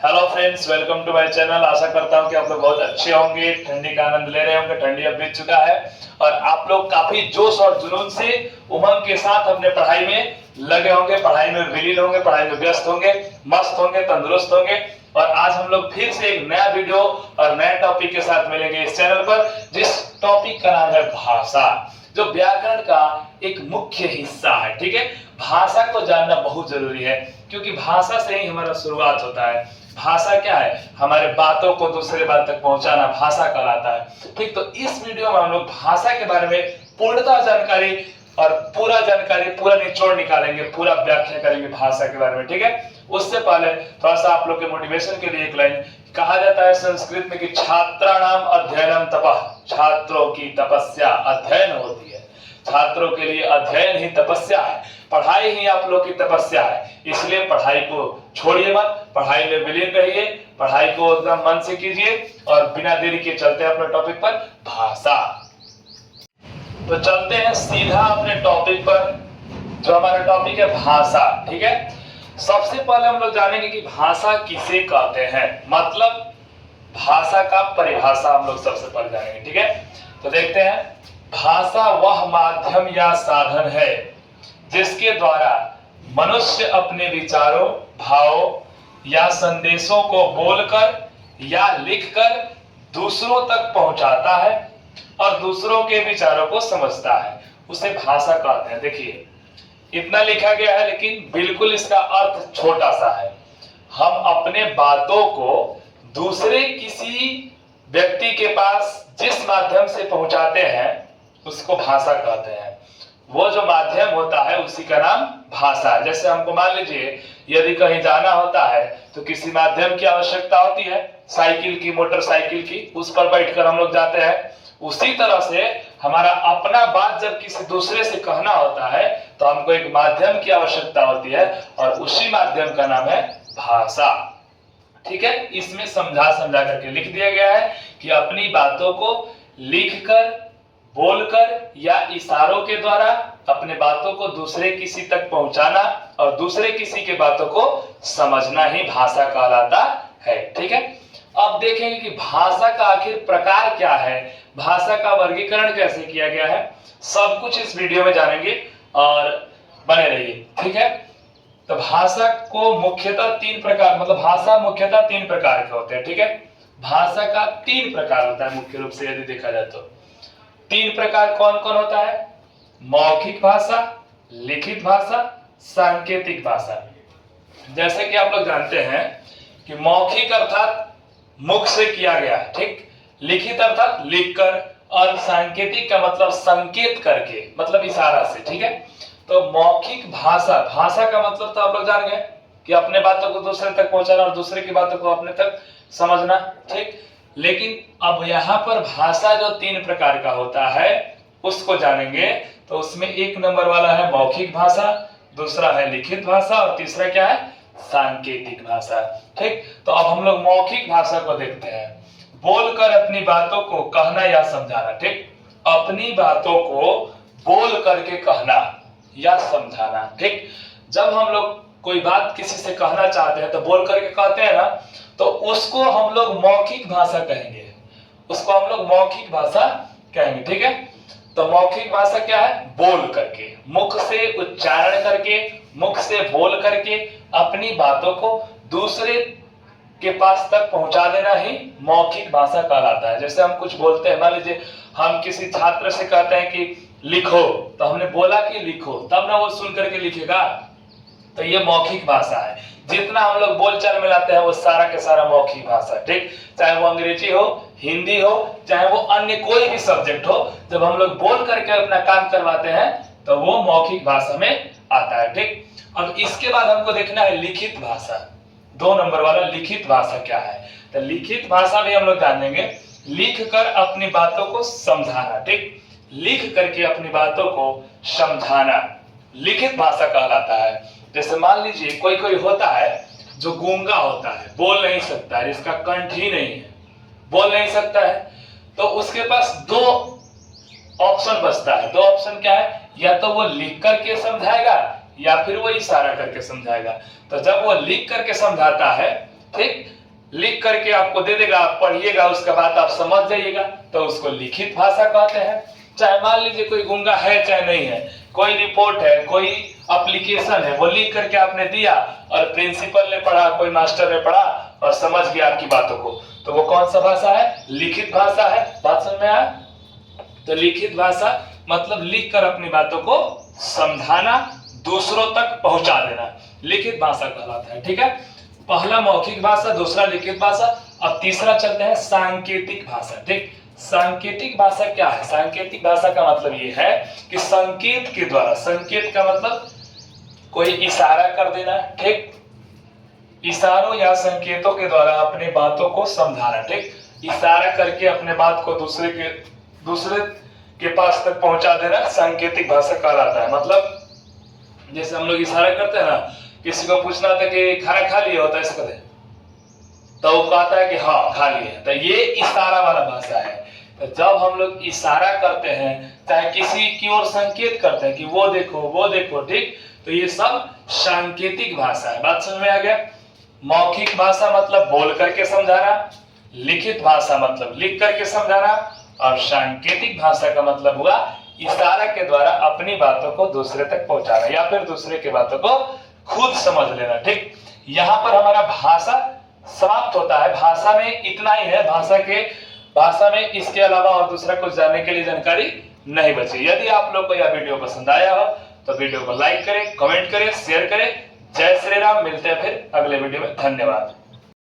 Hello friends, welcome to my channel. आशा करता हूं कि आप लोग बहुत अच्छे होंगे, ठंडी का आनंद ले रहे होंगे। ठंडी अब बीत चुका है और आप लोग काफी जोश और जुनून से, उमंग के साथ अपने पढ़ाई में लगे होंगे, पढ़ाई में विलीन होंगे, पढ़ाई में व्यस्त होंगे, मस्त होंगे, तंदुरुस्त होंगे। और आज हम लोग फिर से एक नया वीडियो और नए टॉपिक के साथ मिलेंगे इस चैनल पर, जिस टॉपिक का नाम है भाषा, जो व्याकरण का एक मुख्य हिस्सा है। ठीक है, भाषा को जानना बहुत जरूरी है क्योंकि भाषा से ही हमारा शुरुआत होता है। भाषा क्या है? हमारे बातों को दूसरे बात तक पहुंचाना भाषा कहलाता है। ठीक, तो इस वीडियो में हम लोग भाषा के बारे में पूर्णतः जानकारी और पूरा निचोड़ निकालेंगे, पूरा व्याख्या करेंगे भाषा के बारे में। ठीक है, उससे पहले थोड़ा सा आप लोग के मोटिवेशन के लिए एक लाइन कहा जाता है संस्कृत में कि छात्राणाम अध्ययनम तपः, छात्रों की तपस्या अध्ययन होती है। छात्रों के लिए अध्ययन ही तपस्या है, पढ़ाई ही आप लोग की तपस्या है। इसलिए पढ़ाई को छोड़िए मत, पढ़ाई में विलीन रहिए, पढ़ाई को एकदम मन से कीजिए। और बिना देरी के चलते हैं अपने टॉपिक पर, भाषा। तो चलते हैं सीधा अपने टॉपिक पर, जो हमारा टॉपिक है भाषा। ठीक है, सबसे पहले हम लोग जानेंगे कि भाषा किसे कहते हैं, मतलब भाषा का परिभाषा हम लोग सबसे पहले जानेंगे। ठीक है, तो देखते हैं। भाषा वह माध्यम या साधन है जिसके द्वारा मनुष्य अपने विचारों, भावों या संदेशों को बोलकर या लिखकर दूसरों तक पहुंचाता है और दूसरों के विचारों को समझता है, उसे भाषा कहते हैं। देखिए, इतना लिखा गया है लेकिन बिल्कुल इसका अर्थ छोटा सा है। हम अपने बातों को दूसरे किसी व्यक्ति के पास जिस माध्यम से पहुंचाते हैं उसको भाषा कहते हैं। वो जो माध्यम होता है उसी का नाम भाषा है। जैसे हमको मान लीजिए यदि कहीं जाना होता है तो किसी माध्यम की आवश्यकता होती है, साइकिल की, मोटरसाइकिल की, उस पर बैठकर हम लोग जाते हैं। उसी तरह से हमारा अपना बात जब किसी दूसरे से कहना होता है तो हमको एक माध्यम की आवश्यकता होती है और उसी माध्यम का नाम है भाषा। ठीक है, इसमें समझा करके लिख दिया गया है कि अपनी बातों को लिखकर, बोलकर या इशारों के द्वारा अपने बातों को दूसरे किसी तक पहुंचाना और दूसरे किसी के बातों को समझना ही भाषा कहलाता है। ठीक है, अब देखेंगे कि भाषा का आखिर प्रकार क्या है, भाषा का वर्गीकरण कैसे किया गया है, सब कुछ इस वीडियो में जानेंगे और बने रहिए। ठीक है, तो भाषा को मुख्यतः तीन प्रकार, मतलब भाषा मुख्यतः तीन प्रकार के होते हैं। ठीक है, भाषा का तीन प्रकार होता है मुख्य रूप से यदि देखा जाए तो। तीन प्रकार कौन कौन होता है? मौखिक भाषा, लिखित भाषा, सांकेतिक भाषा। जैसे कि आप लोग जानते हैं कि मौखिक अर्थात मुख से किया गया, ठीक, लिखित अर्थात लिखकर, और सांकेतिक का मतलब संकेत करके, मतलब इशारा से। ठीक है, तो मौखिक भाषा, भाषा का मतलब तो आप लोग जान गए कि अपने बातों को दूसरे तक पहुंचाना और दूसरे की बातों को अपने तक समझना। ठीक, लेकिन अब यहाँ पर भाषा जो तीन प्रकार का होता है उसको जानेंगे। तो उसमें एक नंबर वाला है मौखिक भाषा, दूसरा है लिखित भाषा और तीसरा क्या है? सांकेतिक भाषा। ठीक, तो अब हम लोग मौखिक भाषा को देखते हैं। बोलकर अपनी बातों को कहना या समझाना। ठीक, अपनी बातों को बोल करके कहना या समझाना। ठीक, जब हम लोग कोई बात किसी से कहना चाहते हैं तो बोल करके कहते हैं ना, तो उसको हम लोग मौखिक भाषा कहेंगे, उसको हम लोग मौखिक भाषा कहेंगे। ठीक है, तो मौखिक भाषा क्या है? बोल करके, मुख से उच्चारण करके, मुख से बोल करके अपनी बातों को दूसरे के पास तक पहुंचा देना ही मौखिक भाषा कहलाता है। जैसे हम कुछ बोलते हैं, मान लीजिए हम किसी छात्र से कहते हैं कि लिखो, तो हमने बोला कि लिखो, तब ना वो सुन करके लिखेगा, तो ये मौखिक भाषा है। जितना हम लोग बोलचाल में लाते हैं वो सारा के सारा मौखिक भाषा। ठीक, चाहे वो अंग्रेजी हो, हिंदी हो, चाहे वो अन्य कोई भी सब्जेक्ट हो, जब हम लोग बोल करके अपना काम करवाते हैं तो वो मौखिक भाषा में आता है। ठीक, अब इसके बाद हमको देखना है लिखित भाषा, दो नंबर वाला लिखित भाषा क्या है। तो लिखित भाषा भी हम लोग जानेंगे, लिख कर अपनी बातों को समझाना। ठीक, लिख करके अपनी बातों को समझाना लिखित भाषा कहलाता है। जैसे मान लीजिए कोई कोई होता है जो गूंगा होता है, बोल नहीं सकता है, जिसका कंठ ही नहीं है, बोल नहीं सकता है, तो उसके पास दो ऑप्शन बचता है। दो ऑप्शन क्या है? या तो वो लिख करके समझाएगा या फिर वो इशारा करके समझाएगा। तो जब वो लिख करके समझाता है ठीक, लिख करके आपको दे देगा, आप पढ़िएगा, उसके बाद आप समझ जाइएगा, तो उसको लिखित भाषा कहते हैं। चाहे मान लीजिए कोई गूंगा है चाहे नहीं है, कोई रिपोर्ट है, कोई एप्लीकेशन है, वो लिख करके आपने दिया और प्रिंसिपल ने पढ़ा, कोई मास्टर ने पढ़ा और समझ गया आपकी बातों को, तो वो कौन सा भाषा है? लिखित भाषा है। बात समझ में आया? तो लिखित भाषा मतलब लिख कर अपनी बातों को समझाना, दूसरों तक पहुंचा देना, लिखित भाषा कहलाता है। ठीक है, पहला मौखिक भाषा, दूसरा लिखित भाषा। अब तीसरा चलते हैं सांकेतिक भाषा। ठीक, सांकेतिक भाषा क्या है? सांकेतिक भाषा का मतलब ये है कि संकेत के द्वारा, संकेत का मतलब कोई इशारा कर देना, ठीक, इशारों या संकेतों के द्वारा अपने बातों को समझाना। ठीक, इशारा करके अपने बात को दूसरे के पास तक पहुंचा देना सांकेतिक भाषा कहलाता है। मतलब जैसे हम लोग इशारा करते हैं ना, किसी को पूछना था कि खाना खा लिए हो, तो ऐसे कहते हैं, तो वो कहता है कि हाँ खा लिए, तो ये इशारा वाला भाषा है। तो जब हम लोग इशारा करते हैं, चाहे किसी की ओर संकेत करते हैं कि वो देखो, ठीक, तो ये सब सांकेतिक भाषा है। बात समझ में आ गया? मौखिक भाषा मतलब बोल करके समझाना, लिखित भाषा मतलब लिख करके समझाना, और सांकेतिक भाषा का मतलब हुआ इशारा के द्वारा अपनी बातों को दूसरे तक पहुंचाना या फिर दूसरे की बातों को खुद समझ लेना। ठीक, यहाँ पर हमारा भाषा समाप्त होता है। भाषा में इतना ही है, भाषा में इसके अलावा और दूसरा कुछ जानने के लिए जानकारी नहीं बची। यदि आप लोग को यह वीडियो पसंद आया हो तो वीडियो को लाइक करें, कमेंट करें, शेयर करें। जय श्री राम। मिलते हैं फिर अगले वीडियो में। धन्यवाद।